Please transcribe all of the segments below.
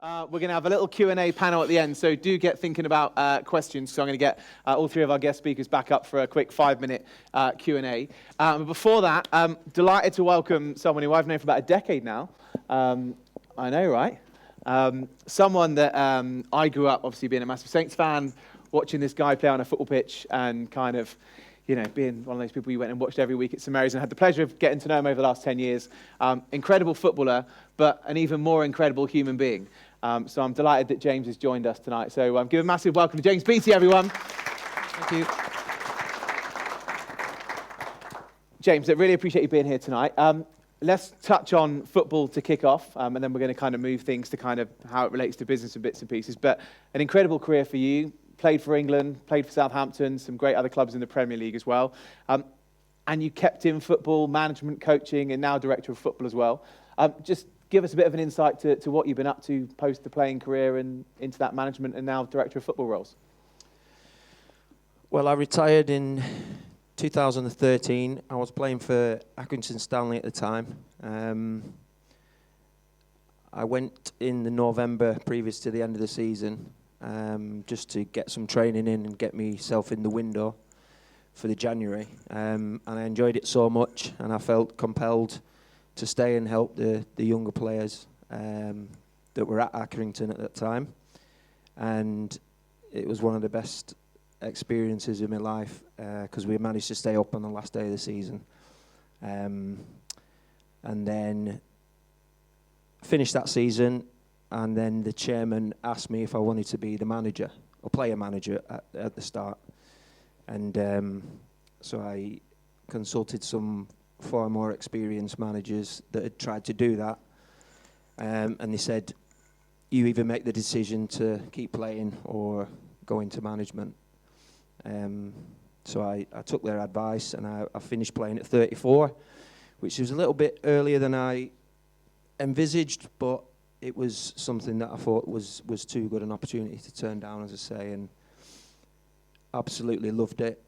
We're going to have a little Q&A panel at the end, so do get thinking about questions. So I'm going to get all three of our guest speakers back up for a quick 5-minute Q&A. But before that, I'm delighted to welcome someone who I've known for about a decade now. I know, right? Someone that I grew up, obviously, being a massive Saints fan, watching this guy play on a football pitch and kind of, you know, being one of those people you went and watched every week at St Mary's, and had the pleasure of getting to know him over the last 10 years. Incredible footballer, but an even more incredible human being. So I'm delighted that James has joined us tonight. So give a massive welcome to James Beattie, everyone. Thank you. James, I really appreciate you being here tonight. Let's touch on football to kick off, and then we're going to kind of move things to kind of how it relates to business and bits and pieces. But an incredible career for you. Played for England, played for Southampton, some great other clubs in the Premier League as well. And you kept in football, management, coaching, and now director of football as well. Just give us a bit of an insight to what you've been up to post the playing career and into that management and now director of football roles. Well, I retired in 2013. I was playing for Accrington Stanley at the time. I went in the November previous to the end of the season just to get some training in and get myself in the window for the January. And I enjoyed it so much, and I felt compelled to stay and help the younger players that were at Accrington at that time. And it was one of the best experiences of my life because we managed to stay up on the last day of the season. And then finished that season, and then the chairman asked me if I wanted to be the manager or player manager at the start. And so I consulted some far more experienced managers that had tried to do that. And they said, you either make the decision to keep playing or go into management. So I took their advice, and I finished playing at 34, which was a little bit earlier than I envisaged, but it was something that I thought was too good an opportunity to turn down, as I say, and absolutely loved it.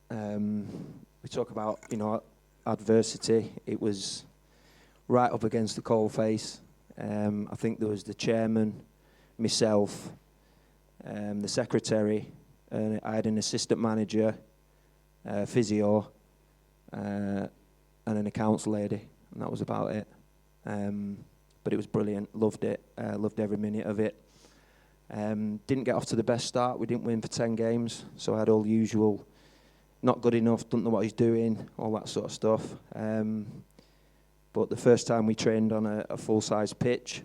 We talk about, you know, adversity. It was right up against the coalface. I think there was the chairman, myself, the secretary, I had an assistant manager, physio, and an accounts lady, and that was about it. But it was brilliant, loved it, loved every minute of it. Didn't get off to the best start. We didn't win for 10 games, so I had all the usual, not good enough, don't know what he's doing, all that sort of stuff. But the first time we trained on a full-size pitch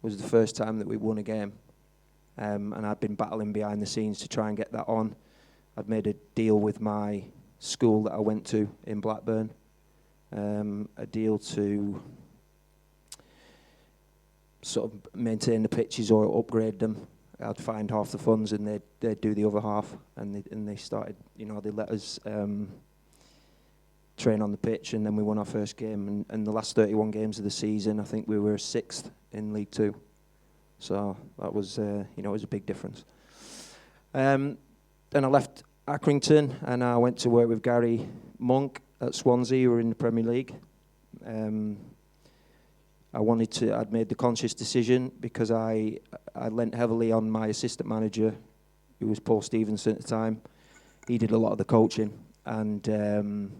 was the first time that we won a game. And I'd been battling behind the scenes to try and get that on. I'd made a deal with my school that I went to in Blackburn, a deal to sort of maintain the pitches or upgrade them. I'd find half the funds, and they'd do the other half. And they started, you know, they let us train on the pitch, and then we won our first game. And the last 31 games of the season, I think we were 6th in League Two. So that was, you know, it was a big difference. Then I left Accrington, and I went to work with Gary Monk at Swansea, who were in the Premier League. I'd made the conscious decision because I lent heavily on my assistant manager, who was Paul Stevenson at the time. He did a lot of the coaching, and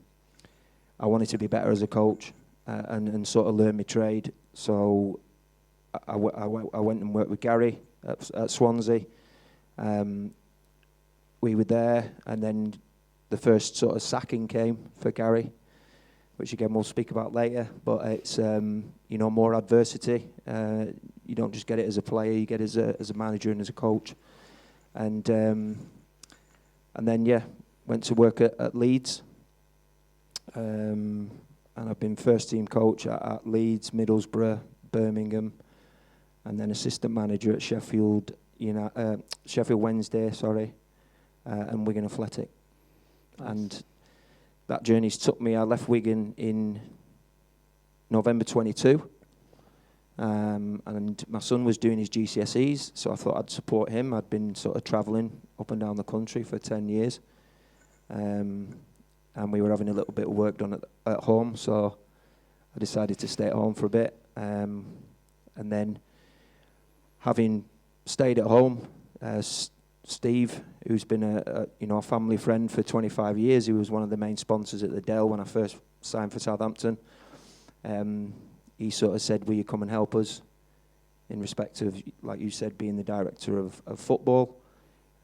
I wanted to be better as a coach and sort of learn my trade. So I went and worked with Gary at Swansea. We were there, and then the first sort of sacking came for Gary, which again we'll speak about later. But it's you know, more adversity. You don't just get it as a player; you get it as a manager and as a coach. And then went to work at Leeds. And I've been first team coach at Leeds, Middlesbrough, Birmingham, and then assistant manager at Sheffield Wednesday, and Wigan Athletic. Nice. And that journey's took me. I left Wigan in November 22, and my son was doing his GCSEs, so I thought I'd support him. I'd been sort of travelling up and down the country for 10 years, and we were having a little bit of work done at home, so I decided to stay at home for a bit, and then having stayed at home, Steve, who's been a family friend for 25 years, he was one of the main sponsors at the Dell when I first signed for Southampton. He sort of said, will you come and help us in respect of, like you said, being the director of football,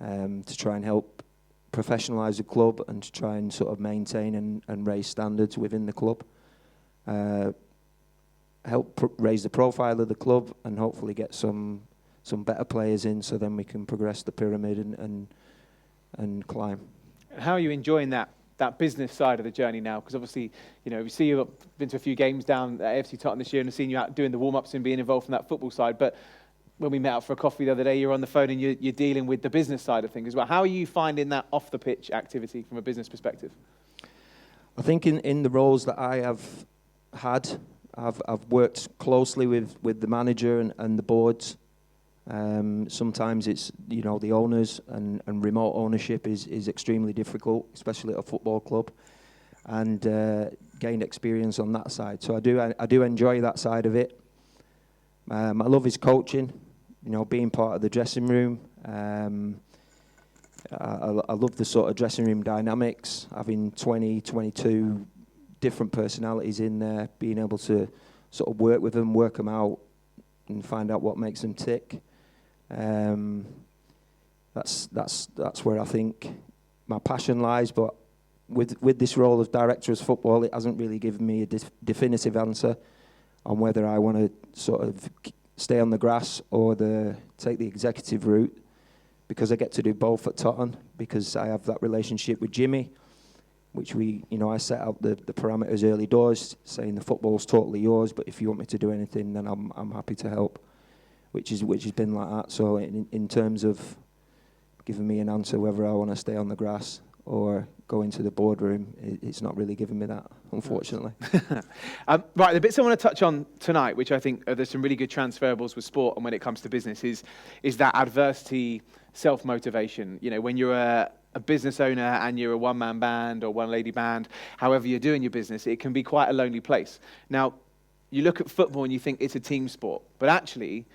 to try and help professionalise the club and to try and sort of maintain and raise standards within the club. Help raise the profile of the club and hopefully get some better players in, so then we can progress the pyramid and climb. How are you enjoying that business side of the journey now? Because obviously, we see you've been to a few games down at AFC Tottenham this year and have seen you out doing the warm-ups and being involved from that football side. But when we met up for a coffee the other day, you're on the phone and you're dealing with the business side of things as well. How are you finding that off-the-pitch activity from a business perspective? I think in the roles that I have had, I've worked closely with the manager and the boards. Sometimes it's, the owners and remote ownership is extremely difficult, especially at a football club, and gained experience on that side. So I do enjoy that side of it. I love his coaching, being part of the dressing room. I love the sort of dressing room dynamics, having 22 different personalities in there, being able to sort of work with them, work them out, and find out what makes them tick. That's where I think my passion lies. But with this role as director of football, it hasn't really given me a definitive answer on whether I want to sort of stay on the grass or take the executive route, because I get to do both at Tottenham, because I have that relationship with Jimmy, which I set out the parameters early doors, saying the football's totally yours, but if you want me to do anything, then I'm happy to help, which has been like that. So in terms of giving me an answer whether I want to stay on the grass or go into the boardroom, it's not really giving me that, unfortunately. Right, the bits I want to touch on tonight, which I think there's some really good transferables with sport and when it comes to business, is that adversity, self-motivation. When you're a business owner and you're a one-man band or one-lady band, however you're doing your business, it can be quite a lonely place. Now, you look at football and you think it's a team sport, but actually,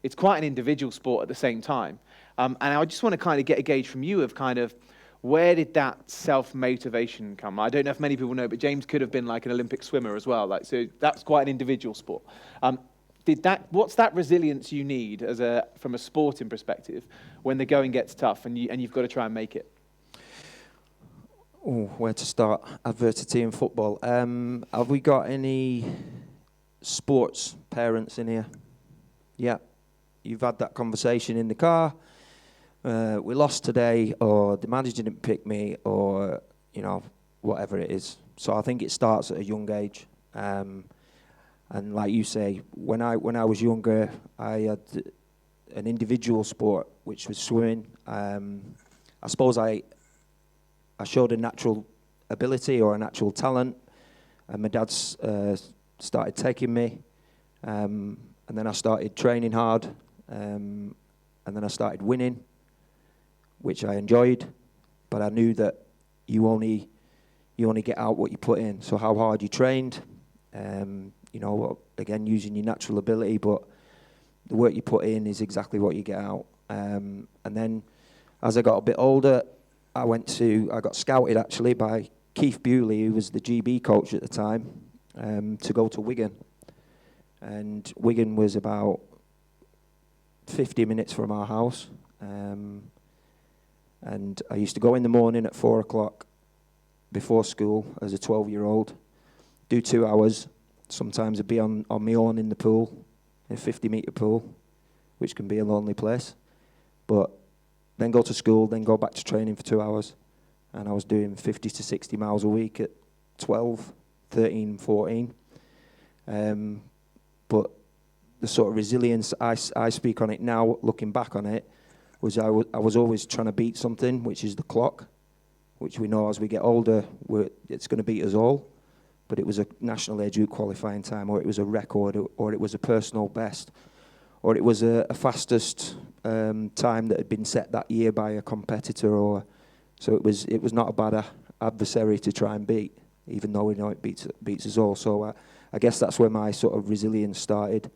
it's quite an individual sport at the same time. And I just want to kind of get a gauge from you of kind of, where did that self-motivation come? I don't know if many people know, but James could have been like an Olympic swimmer as well. So that's quite an individual sport. What's that resilience you need from a sporting perspective when the going gets tough and you've got to try and make it? Oh, where to start? Adversity in football. Have we got any sports parents in here? Yeah. You've had that conversation in the car. We lost today, or the manager didn't pick me, or whatever it is. So I think it starts at a young age. And like you say, when I was younger, I had an individual sport, which was swimming. I suppose I showed a natural ability or a natural talent, and my dad started taking me, and then I started training hard, and then I started winning, which I enjoyed, but I knew that you only get out what you put in. So how hard you trained, again, using your natural ability, but the work you put in is exactly what you get out. And then as I got a bit older, I got scouted actually by Keith Bewley, who was the GB coach at the time, to go to Wigan. And Wigan was about 50 minutes from our house. And I used to go in the morning at 4 o'clock before school as a 12-year-old, do 2 hours. Sometimes I'd be on my own in the pool, a 50-metre pool, which can be a lonely place. But then go to school, then go back to training for 2 hours. And I was doing 50 to 60 miles a week at 12, 13, 14. But the sort of resilience, I speak on it now, looking back on it, was I was always trying to beat something, which is the clock, which we know as we get older, it's going to beat us all. But it was a national age group qualifying time, or it was a record, or it was a personal best, or it was a fastest time that had been set that year by a competitor. So it was not a bad adversary to try and beat, even though we know it beats us all. So I guess that's where my sort of resilience started.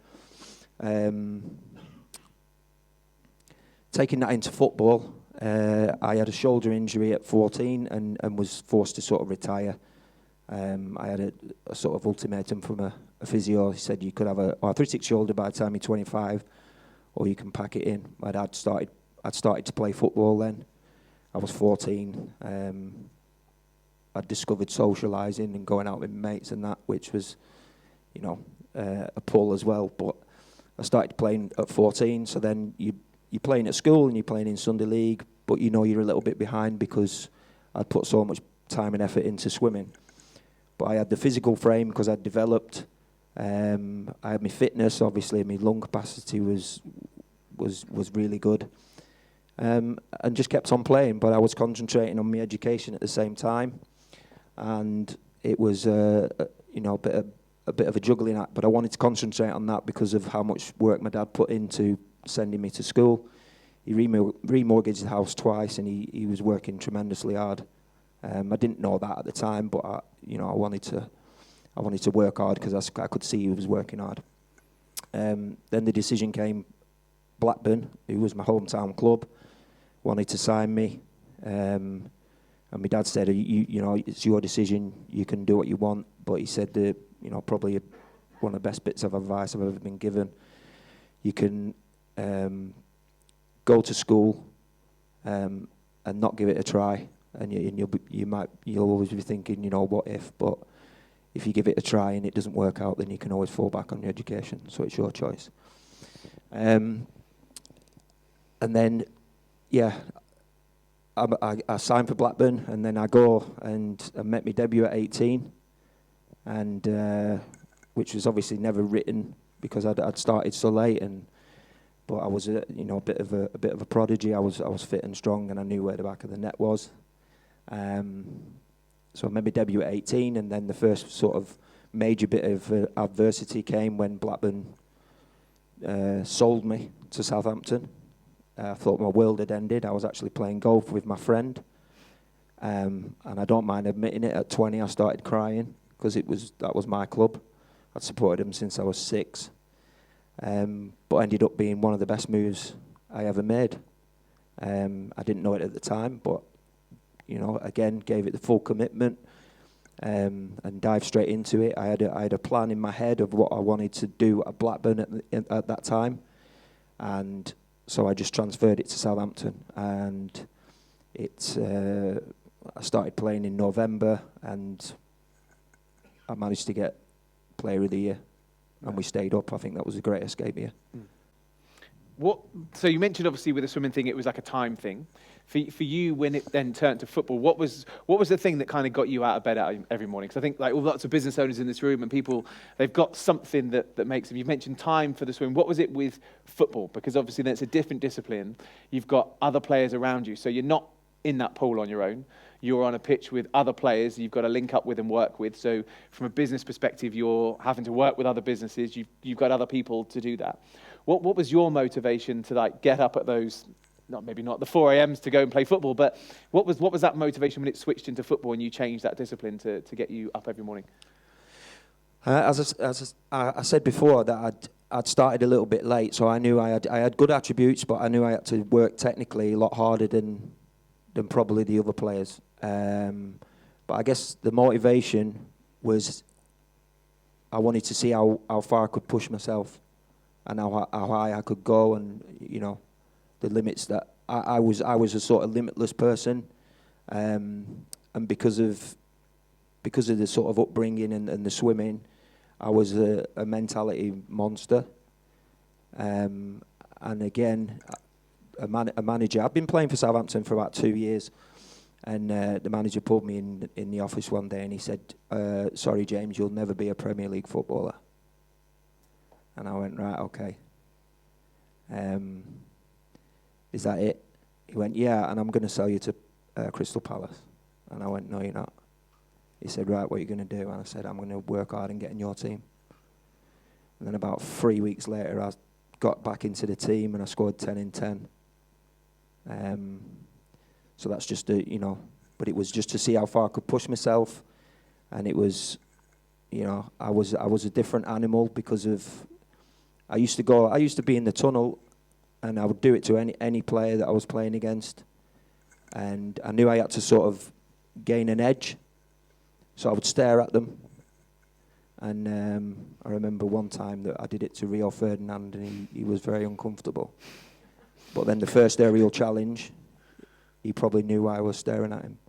taking that into football, I had a shoulder injury at 14 and was forced to sort of retire. I had a sort of ultimatum from a physio. He said you could have a arthritic shoulder by the time you're 25, or you can pack it in. I'd started to play football then. I was 14. I'd discovered socialising and going out with mates and that, which was, a pull as well. But I started playing at 14, so then you're playing at school and you're playing in Sunday League, but you're a little bit behind because I'd put so much time and effort into swimming. But I had the physical frame because I'd developed. I had my fitness, obviously, my lung capacity was really good. And just kept on playing, but I was concentrating on my education at the same time. And it was a bit of a juggling act, but I wanted to concentrate on that because of how much work my dad put into sending me to school. He remortgaged the house twice, and he was working tremendously hard. I didn't know that at the time, but I wanted to work hard because I could see he was working hard. Then the decision came. Blackburn, who was my hometown club, wanted to sign me, and my dad said, it's your decision. You can do what you want. But he said that, probably one of the best bits of advice I've ever been given. You can go to school and not give it a try, and you'll always be thinking, what if? But if you give it a try and it doesn't work out, then you can always fall back on your education. So it's your choice. And then, I signed for Blackburn, and then I go and I met my debut at 18, and which was obviously never written because I'd started so late, but I was a bit of a prodigy. I was fit and strong, and I knew where the back of the net was. So I made my debut at 18, and then the first sort of major bit of adversity came when Blackburn sold me to Southampton. I thought my world had ended. I was actually playing golf with my friend, and I don't mind admitting it. At 20, I started crying because that was my club. I'd supported them since I was 6, but ended up being one of the best moves I ever made. I didn't know it at the time, but again, gave it the full commitment and dived straight into it. I had a plan in my head of what I wanted to do at Blackburn at that time, and so I just transferred it to Southampton, and I started playing in November, and I managed to get Player of the Year, and we stayed up. I think that was a great escape year. So you mentioned obviously with the swimming thing, it was like a time thing. For you, when it then turned to football, what was the thing that kind of got you out of bed every morning? Because I think lots of business owners in this room and people, they've got something that makes them. You've mentioned time for the swim. What was it with football? Because obviously then it's a different discipline. You've got other players around you, so you're not in that pool on your own. You're on a pitch with other players you've got to link up with and work with. So from a business perspective, you're having to work with other businesses. You've got other people to do that. What was your motivation to get up at those, maybe not the 4 a.m.s to go and play football, but what was that motivation when it switched into football and you changed that discipline to get you up every morning? As I said before, that I'd started a little bit late, so I knew I had good attributes, but I knew I had to work technically a lot harder than probably the other players. But I guess the motivation was I wanted to see how far I could push myself and how high I could go, and the limits that I was a sort of limitless person, and because of the sort of upbringing and the swimming, I was a mentality monster. And again, a manager. I've been playing for Southampton for about 2 years, and the manager pulled me in the office one day and he said, "Sorry, James, you'll never be a Premier League footballer." And I went, "Right, okay. Is that it?" He went, "Yeah, and I'm going to sell you to Crystal Palace." And I went, "No, you're not." He said, "Right, what are you going to do?" And I said, "I'm going to work hard and get in your team." And then about 3 weeks later, I got back into the team and I scored 10 in 10. So that's just but it was just to see how far I could push myself, and it was, I was a different animal because of I used to be in the tunnel and I would do it to any player that I was playing against. And I knew I had to sort of gain an edge, so I would stare at them. And I remember one time that I did it to Rio Ferdinand, and he was very uncomfortable. But then the first aerial challenge, he probably knew why I was staring at him.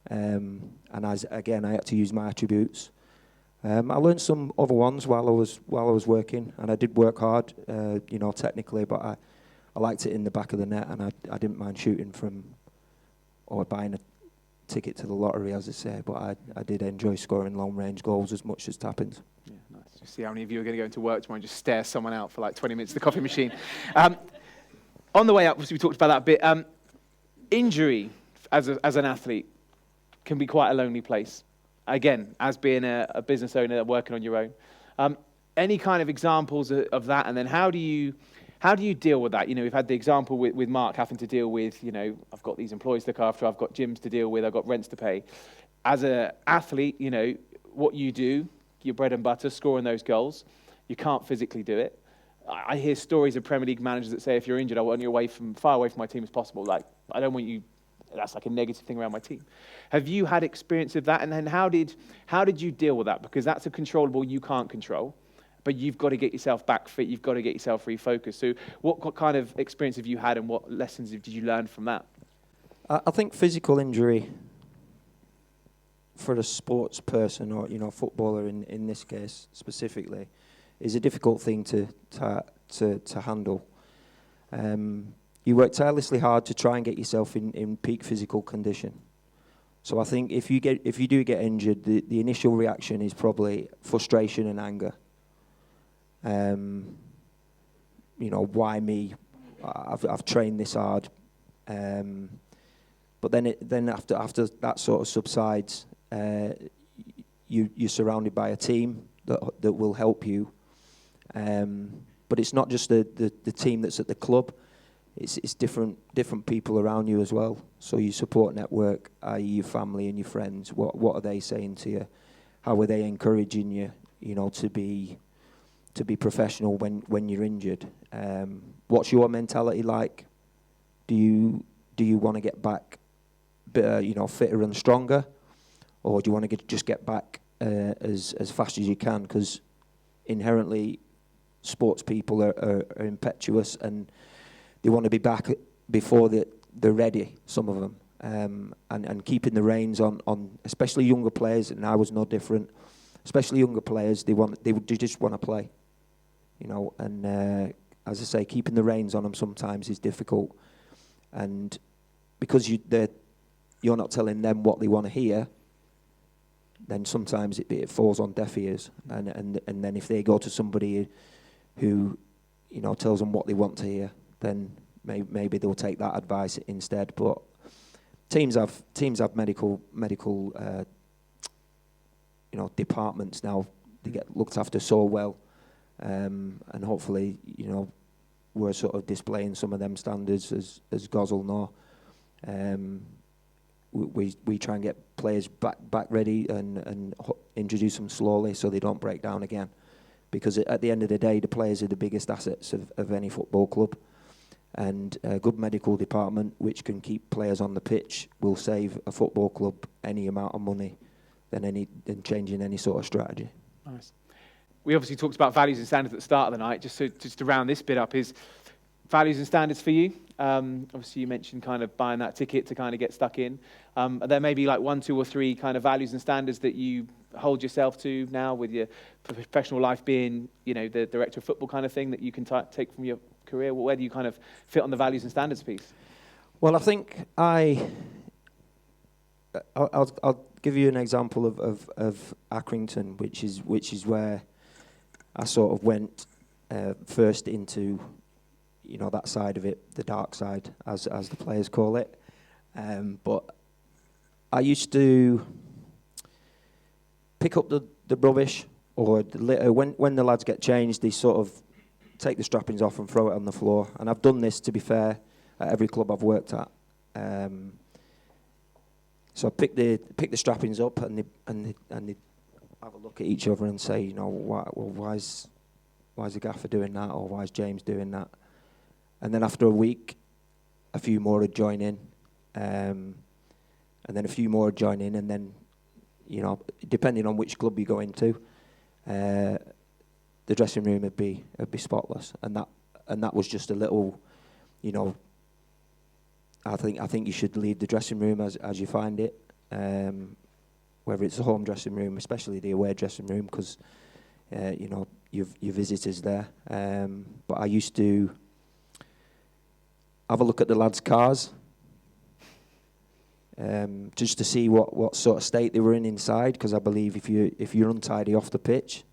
And I had to use my attributes. I learned some other ones while I was working, and I did work hard, technically. But I liked it in the back of the net, and I didn't mind shooting from or buying a ticket to the lottery, as I say. But I did enjoy scoring long range goals as much as tap-ins. Yeah, nice. Just see how many of you are going to go into work tomorrow and just stare someone out for like 20 minutes at the coffee machine. On the way up, we talked about that a bit. Injury as an athlete can be quite a lonely place. Again, as being a business owner working on your own. Any kind of examples of that, and then how do you deal with that? We've had the example with Mark having to deal with, I've got these employees to look after, I've got gyms to deal with, I've got rents to pay. As an athlete, what you do, your bread and butter, scoring those goals, you can't physically do it. I hear stories of Premier League managers that say, if you're injured, I want you far away from my team as possible. Like, I don't want you. That's like a negative thing around my team. Have you had experience of that? And then how did you deal with that? Because that's a controllable you can't control, but you've got to get yourself back fit. You've got to get yourself refocused. So what kind of experience have you had, and what lessons did you learn from that? I think physical injury for a sports person, or footballer in this case specifically, is a difficult thing to handle. You work tirelessly hard to try and get yourself in peak physical condition. So I think if you do get injured, the initial reaction is probably frustration and anger. Why me? I've trained this hard. But then after that sort of subsides, you're surrounded by a team that will help you. But it's not just the team that's at the club. It's different people around you as well. So your support network, i.e. your family and your friends, what are they saying to you? How are they encouraging you, to be professional when you're injured? What's your mentality like? Do you want to get back, fitter and stronger, or do you want to just get back as fast as you can? Because inherently, sports people are impetuous, and they want to be back before they're ready, some of them. And keeping the reins on especially younger players, and I was no different, especially younger players, they just want to play. And as I say, keeping the reins on them sometimes is difficult. And because you're not telling them what they want to hear, then sometimes it falls on deaf ears. And then if they go to somebody who tells them what they want to hear, then maybe they'll take that advice instead. But teams have medical departments now. They get looked after so well, and hopefully we're sort of displaying some of them standards as Goz will know. We try and get players back ready and introduce them slowly so they don't break down again. Because at the end of the day, the players are the biggest assets of any football club. And a good medical department, which can keep players on the pitch, will save a football club any amount of money than changing any sort of strategy. Nice. We obviously talked about values and standards at the start of the night. Just to round this bit up, is values and standards for you? Obviously, you mentioned kind of buying that ticket to kind of get stuck in. Are there maybe like 1, 2, or 3 kind of values and standards that you hold yourself to now, with your professional life being, the director of football kind of thing, that you can take from your career? Where do you kind of fit on the values and standards piece? Well, I think I'll give you an example of Accrington, which is where I sort of went first into that side of it, the dark side, as the players call it. But I used to pick up the rubbish or the litter. When the lads get changed, they sort of take the strappings off and throw it on the floor. And I've done this, to be fair, at every club I've worked at. So I pick the strappings up, and they have a look at each other and say, why's the gaffer doing that, or why's James doing that? And then after a week, a few more would join in. And then a few more would join in. And then, you know, depending on which club you go into, the dressing room would be spotless. And that was just a little, you know, I think you should leave the dressing room as you find it, whether it's the home dressing room, especially the away dressing room, because you know your visitors there. But I used to have a look at the lads' cars, just to see what sort of state they were in inside, because I believe if you're untidy off the pitch,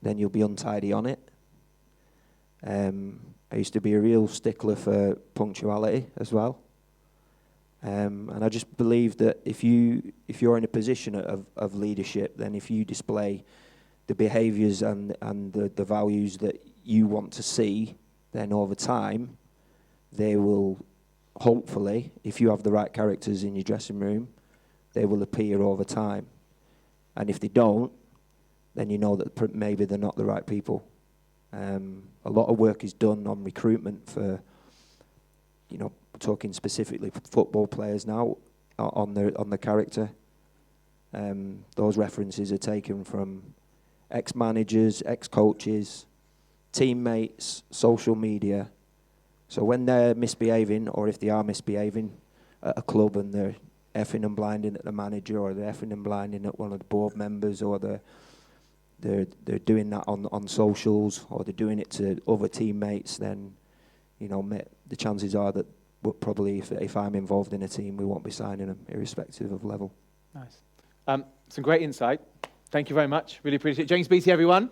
then you'll be untidy on it. I used to be a real stickler for punctuality as well. And I just believe that if you're in a position of leadership, then if you display the behaviours and the values that you want to see, then over time, they will hopefully, if you have the right characters in your dressing room, they will appear over time. And if they don't, then you know that maybe they're not the right people. A lot of work is done on recruitment for, you know, talking specifically football players now, on the character. Those references are taken from ex-managers, ex-coaches, teammates, social media. So when they're misbehaving, or if they are misbehaving at a club and they're effing and blinding at the manager, or they're effing and blinding at one of the board members, or they're doing that on socials, or they're doing it to other teammates, then, you know, the chances are that probably if I'm involved in a team, we won't be signing them, irrespective of level. Nice. Some great insight. Thank you very much. Really appreciate it. James Beattie, everyone.